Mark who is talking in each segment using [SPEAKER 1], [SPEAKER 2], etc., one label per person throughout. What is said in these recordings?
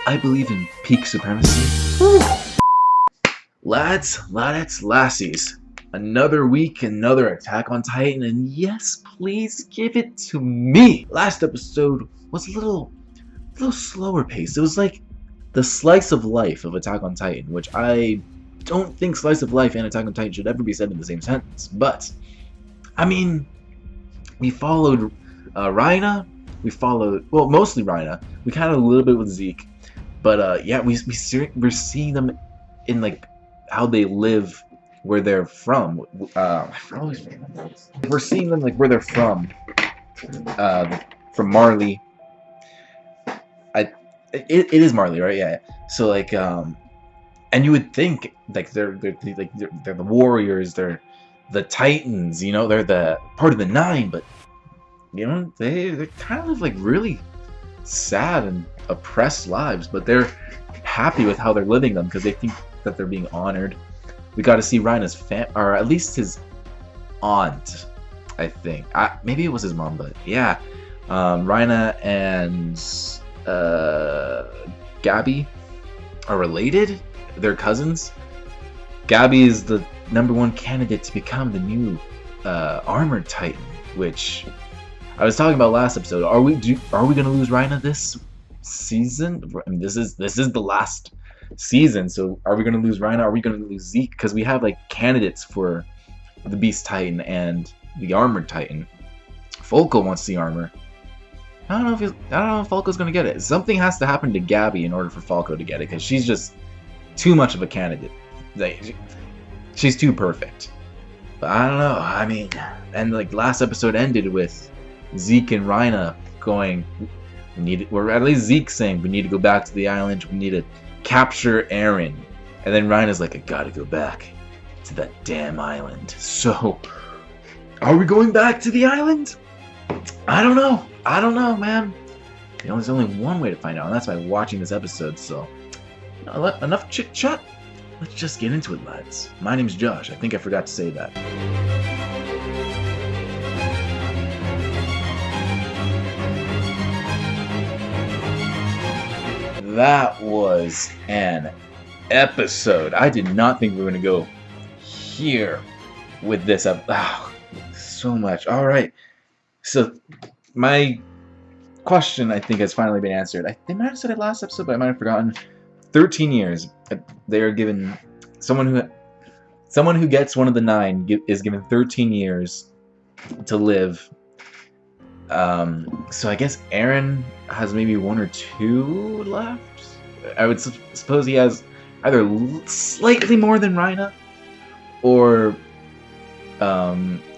[SPEAKER 1] I believe in peak supremacy. Lads, ladettes, lassies. Another week, another Attack on Titan, and yes, please give it to me! Last episode was a little slower paced. It was like the slice of life of Attack on Titan, which I don't think slice of life and Attack on Titan should ever be said in the same sentence. But, I mean, we followed Reiner, we followed, well, mostly Reiner. We kind of a little bit with Zeke. But yeah, we're seeing them in like how they live, where they're from. We're seeing them like where they're from Marley. It is Marley, right? Yeah. So like and you would think like they're the warriors, they're the Titans, you know, they're the part of the Nine, but you know they're kind of like really sad and oppressed lives, but they're happy with how they're living them because they think that they're being honored. We got to see Reiner's or at least his aunt, I think. Maybe it was his mom, but yeah, Reiner and Gabby are related. They're cousins. Gabby is the #1 candidate to become the new Armored Titan, which I was talking about last episode. Are we gonna lose Reiner this season? I mean, this is the last season, so are we gonna lose Reiner? Are we gonna lose Zeke? Because we have like candidates for the Beast Titan and the Armored Titan. Falco wants the armor. I don't know if Falco's gonna get it. Something has to happen to Gabby in order for Falco to get it, because she's just too much of a candidate. Like, she's too perfect. But I don't know. I mean, and like last episode ended with Zeke and Reiner going, or at least Zeke saying, we need to go back to the island, we need to capture Eren. And then Reiner's like, I gotta go back to that damn island. So, are we going back to the island? I don't know, man. There's only one way to find out, and that's by watching this episode, so enough chit-chat. Let's just get into it, lads. My name's Josh. I think I forgot to say that. That was an episode. I did not think we were going to go here with this up. Oh, so much. All right. So my question, I think, has finally been answered. They might have said it last episode, but I might have forgotten. 13 years. They are given someone who gets one of the 9 is given 13 years to live. So I guess Eren has maybe 1 or 2 left. I would suppose he has either slightly more than Reiner, or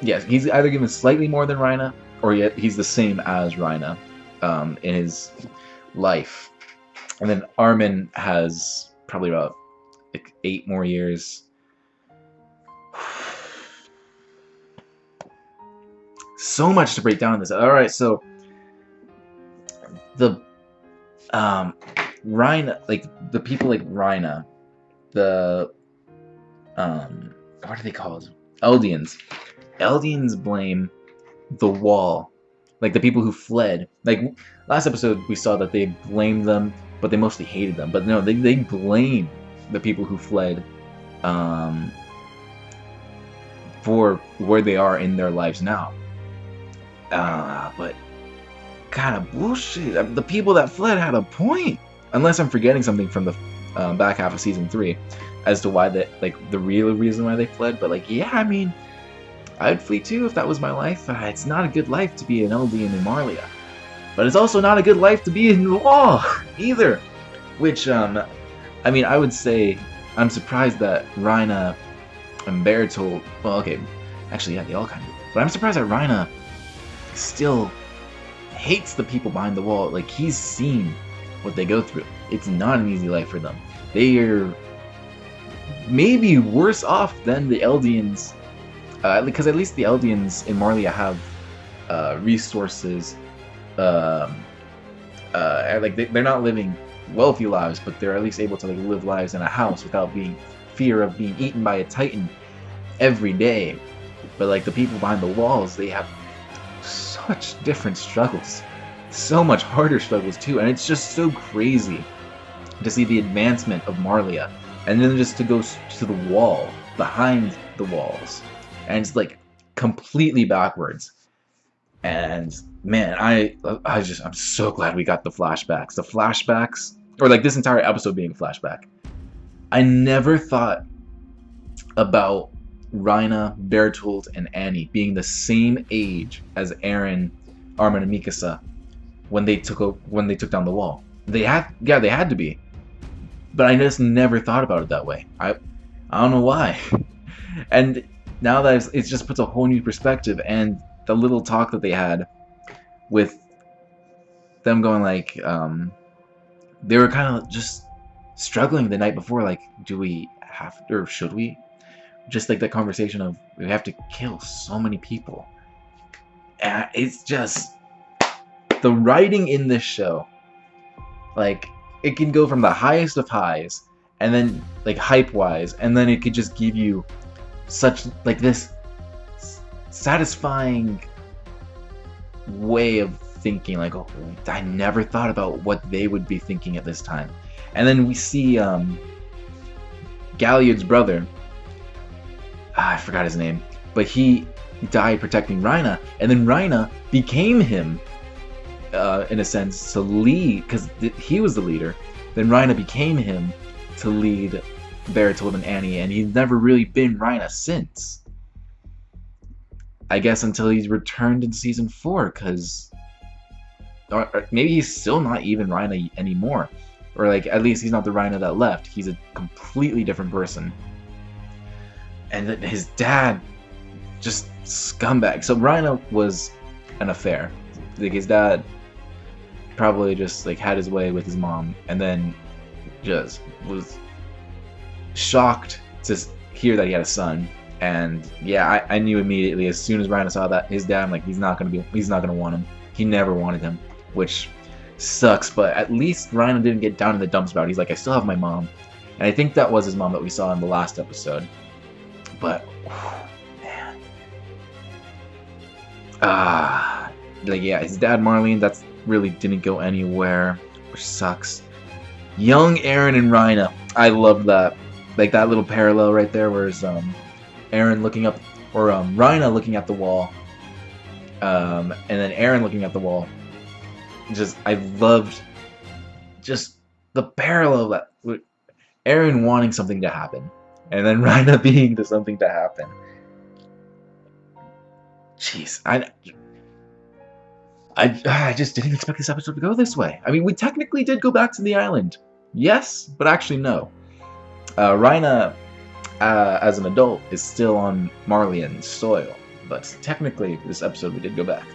[SPEAKER 1] yes, he's either given slightly more than Reiner, or yet he's the same as Reiner in his life. And then Armin has probably about like 8 more years. So much to break down in this. All right, so the Reiner, like the people like Reiner, the what are they called? Eldians. Eldians blame the wall, like the people who fled. Like last episode, we saw that they blamed them, but they mostly hated them. But no, they blame the people who fled for where they are in their lives now. But kind of bullshit. The people that fled had a point, unless I'm forgetting something from the back half of season 3 as to why the real reason why they fled. But like, yeah, I mean, I'd flee too if that was my life. It's not a good life to be an Eldian in Marlia, but it's also not a good life to be in the wall either. Which I mean, I would say I'm surprised that Reiner and Bertolt. Well, okay, actually, yeah, they all kind of do. But I'm surprised that Reiner still hates the people behind the wall. Like, he's seen what they go through. It's not an easy life for them. They are maybe worse off than the Eldians, because at least the Eldians in Marlia have resources. Like they're not living wealthy lives, but they're at least able to like live lives in a house without fear of being eaten by a Titan every day. But like the people behind the walls, they have such different struggles, so much harder struggles too, and it's just so crazy to see the advancement of Marlia, and then just to go to the wall, behind the walls, and it's like completely backwards. And man, I'm so glad we got the flashbacks. The flashbacks, or like this entire episode being a flashback. I never thought about Reiner, Bertold, and Annie being the same age as Eren, Armin, and Mikasa when they took down the wall. They had to be. But I just never thought about it that way. I don't know why. And now that it just puts a whole new perspective, and the little talk that they had with them going like, they were kind of just struggling the night before, like, do we have to, or should we? Just like the conversation of, we have to kill so many people. And it's just, the writing in this show, like, it can go from the highest of highs, and then, like, hype-wise, and then it could just give you such, like, this satisfying way of thinking, like, oh, I never thought about what they would be thinking at this time. And then we see Galliard's brother, I forgot his name, but he died protecting Reiner, and then Reiner became him, in a sense, to lead, because he was the leader. Then Reiner became him to lead Bertold and Annie, and he's never really been Reiner since. I guess until he's returned in season 4, because or maybe he's still not even Reiner anymore, or like at least he's not the Reiner that left. He's a completely different person. And his dad, just scumbag. So Reiner was an affair. Like, his dad probably just like had his way with his mom, and then just was shocked to hear that he had a son. And yeah, I knew immediately as soon as Reiner saw that his dad, I'm like, he's not gonna want him. He never wanted him, which sucks. But at least Reiner didn't get down in the dumps about it. He's like, I still have my mom, and I think that was his mom that we saw in the last episode. But man, like, yeah, his dad Marlene, that's really didn't go anywhere, which sucks. Young Eren and Reiner, I love that. Like, that little parallel right there, where it's Eren looking up, or Reiner looking at the wall, and then Eren looking at the wall. Just, I loved just the parallel that with Eren wanting something to happen, and then Reiner being the something to happen. Jeez, I just didn't expect this episode to go this way. I mean, we technically did go back to the island. Yes, but actually no. Reiner, as an adult, is still on Marlian's soil. But technically, this episode we did go back.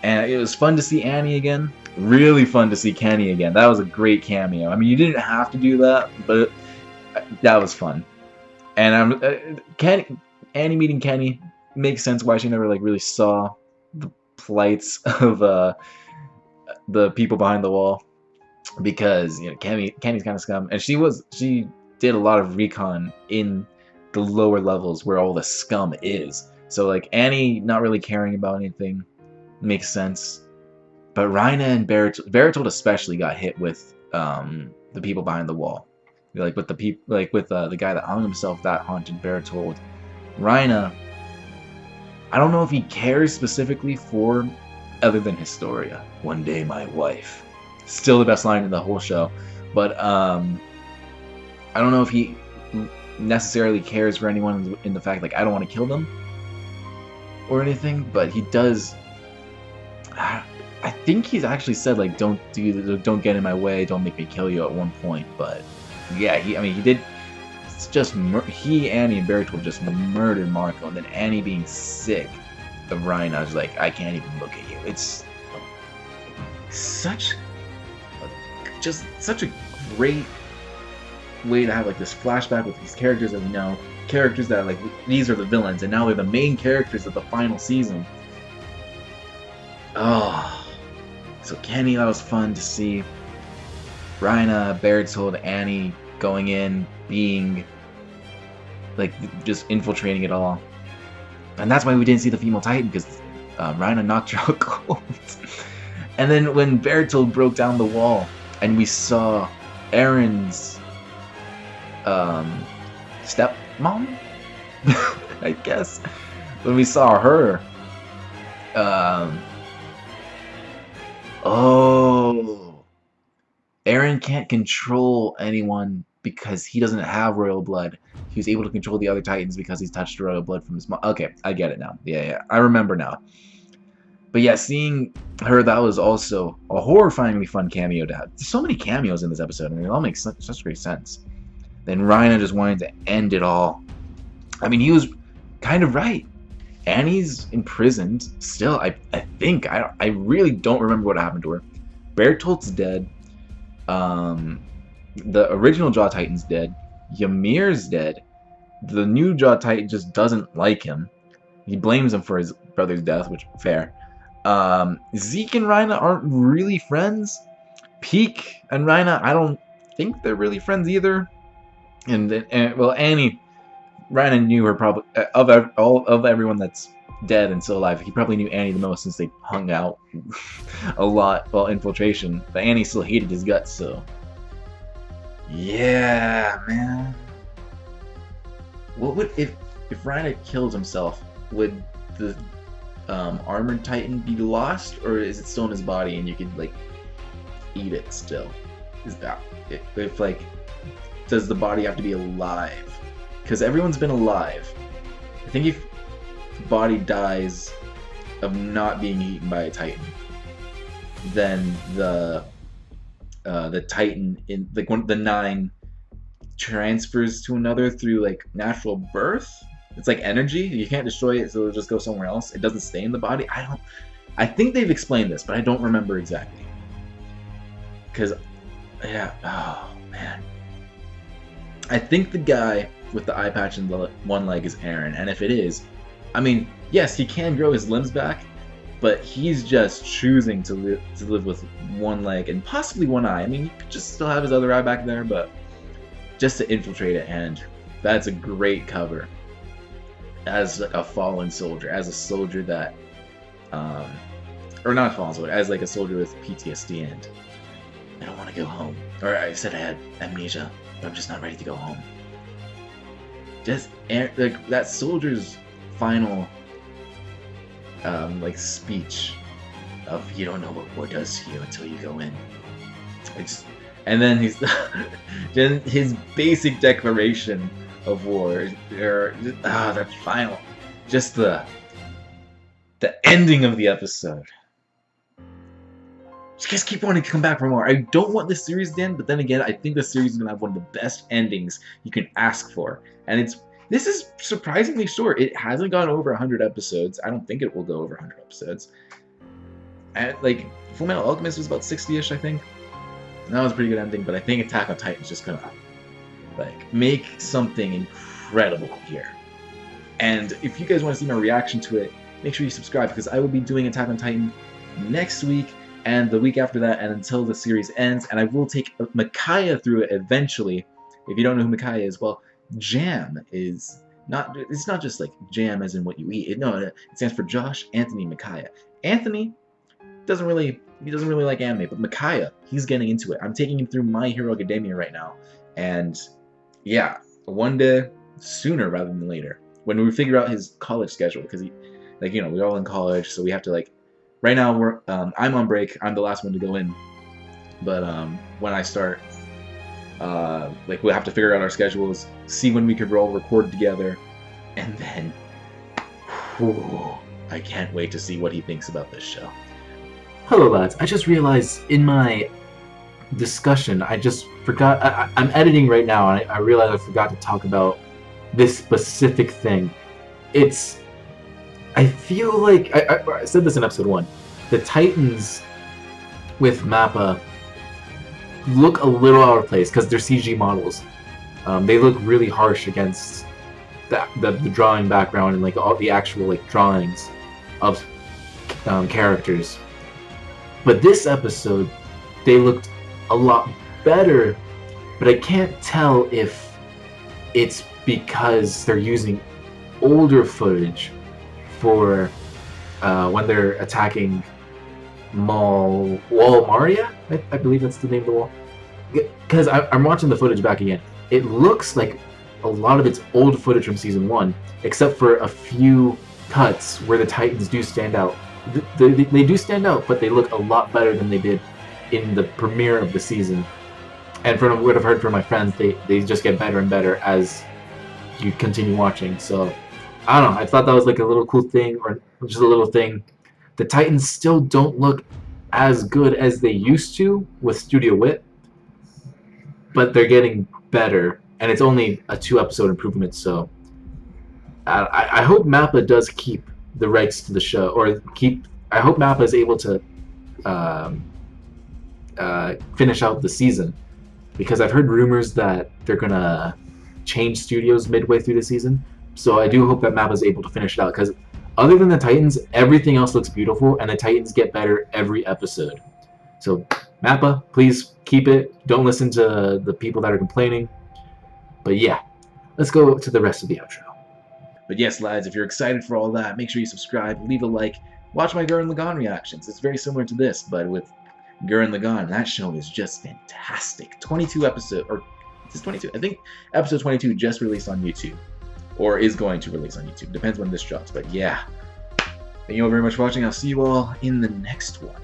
[SPEAKER 1] And it was fun to see Annie again. Really fun to see Kenny again. That was a great cameo. I mean, you didn't have to do that, but that was fun. And Annie meeting Kenny makes sense why she never like really saw the plights of the people behind the wall, because you know Kenny's kind of scum, and she did a lot of recon in the lower levels where all the scum is. So like Annie not really caring about anything makes sense. But Reiner and Bertold especially got hit with the people behind the wall, like with the people, like with the guy that hung himself that haunted Bertold. Reiner, I don't know if he cares specifically for, other than Historia. One day my wife. Still the best line in the whole show. But I don't know if he necessarily cares for anyone in the fact, like, I don't want to kill them or anything, but he does. I think he's actually said, like, don't get in my way, don't make me kill you at one point. But yeah, he did. It's just Annie, and Bertold just murdered Marco, and then Annie being sick of Reiner, I was like, I can't even look at you. It's such a great way to have like this flashback with these characters that we know, characters that like these are the villains, and now they're the main characters of the final season. Oh, so Kenny, that was fun to see. Reiner, Bertold, Annie going in, being like just infiltrating it all, and that's why we didn't see the female Titan, because Reiner knocked her out cold. And then when Bertold broke down the wall and we saw Aaron's stepmom, I guess. When we saw her, oh, Aaron can't control anyone because he doesn't have royal blood. He was able to control the other Titans because he's touched royal blood from his mom. Okay, I get it now. Yeah, I remember now. But yeah, seeing her, that was also a horrifyingly fun cameo to have. There's so many cameos in this episode, and it all makes such great sense. Then Reiner just wanted to end it all. I mean, he was kind of right. Annie's imprisoned still. I think. I really don't remember what happened to her. Bertolt's dead. The original Jaw Titan's dead. Ymir's dead. The new Jaw Titan just doesn't like him. He blames him for his brother's death, which fair. Zeke and Reiner aren't really friends. Peak and Reiner, I don't think they're really friends either. And well, Annie, Reiner knew her probably of everyone that's dead and still alive. He probably knew Annie the most since they hung out a lot while infiltration. But Annie still hated his guts, so yeah, man. What would if Reiner killed himself? Would the armored titan be lost, or is it still in his body and you could like eat it still? Is that if like, does the body have to be alive? Because everyone's been alive. I think if the body dies of not being eaten by a titan, then the titan in like one of the 9 transfers to another through like natural birth. It's like energy. You can't destroy it, so it'll just go somewhere else. It doesn't stay in the body. I think they've explained this, but I don't remember exactly. Because, yeah, oh man. I think the guy with the eye patch and the one leg is Aaron, and if it is, I mean, yes, he can grow his limbs back, but he's just choosing to live with one leg and possibly one eye. I mean, he could just still have his other eye back there, but just to infiltrate it, and that's a great cover. As like a fallen soldier, as a soldier that, or not a fallen soldier, as like a soldier with PTSD, and I don't want to go home. Or I said I had amnesia, but I'm just not ready to go home. Just like that soldier's final, like speech of "You don't know what war does to you until you go in." And then then his basic declaration of war, that final, just the ending of the episode. Just keep wanting to come back for more. I don't want this series to end, but then again, I think the series is gonna have one of the best endings you can ask for, and this is surprisingly short. It hasn't gone over 100 episodes. I don't think it will go over 100 episodes. And like Fullmetal Alchemist was about 60-ish, I think. And that was a pretty good ending, but I think Attack on Titan is just gonna like make something incredible here. And if you guys want to see my reaction to it, make sure you subscribe, because I will be doing Attack on Titan next week and the week after that, and until the series ends. And I will take Micaiah through it eventually. If you don't know who Micaiah is, well, Jam is not, it's not just like jam as in what you eat. It stands for Josh, Anthony, Micaiah. Anthony doesn't really like anime, but Micaiah, he's getting into it. I'm taking him through My Hero Academia right now, and yeah, one day, sooner rather than later, when we figure out his college schedule, because we're all in college, so we have to like, right now I'm on break, I'm the last one to go in, but when I start, like we'll have to figure out our schedules, see when we could all record together, and then, I can't wait to see what he thinks about this show.
[SPEAKER 2] Hello lads, I just realized in my discussion, I just forgot, I'm editing right now, and I realized I forgot to talk about this specific thing. I feel like, I said this in episode 1, the Titans with Mappa look a little out of place because they're CG models. They look really harsh against the drawing background and like all the actual like drawings of characters. But this episode, they looked a lot better, but I can't tell if it's because they're using older footage for when they're attacking Wall Maria, I believe that's the name of the wall. because I'm watching the footage back again. It looks like a lot of it's old footage from season 1, except for a few cuts where the Titans do stand out. They do stand out, but they look a lot better than they did in the premiere of the season. And from what I've heard from my friends, they just get better and better as you continue watching. So I don't know. I thought that was like a little cool thing, or just a little thing. The Titans still don't look as good as they used to with Studio Wit, but they're getting better, and it's only a 2-episode improvement. So I hope Mappa does keep the rights to the show, or I hope Mappa is able to finish out the season, because I've heard rumors that they're gonna change studios midway through the season. So I do hope that Mappa is able to finish it out, because other than the Titans, everything else looks beautiful, and the Titans get better every episode. So Mappa, please keep it. Don't listen to the people that are complaining. But yeah, let's go to the rest of the outro.
[SPEAKER 1] But yes, lads, if you're excited for all that, make sure you subscribe, leave a like, watch my Gurren Lagann reactions. It's very similar to this, but with Gurren Lagann. That show is just fantastic. 22 episodes, or is this 22? I think episode 22 just released on YouTube, or is going to release on YouTube. Depends when this drops, but yeah. Thank you all very much for watching. I'll see you all in the next one.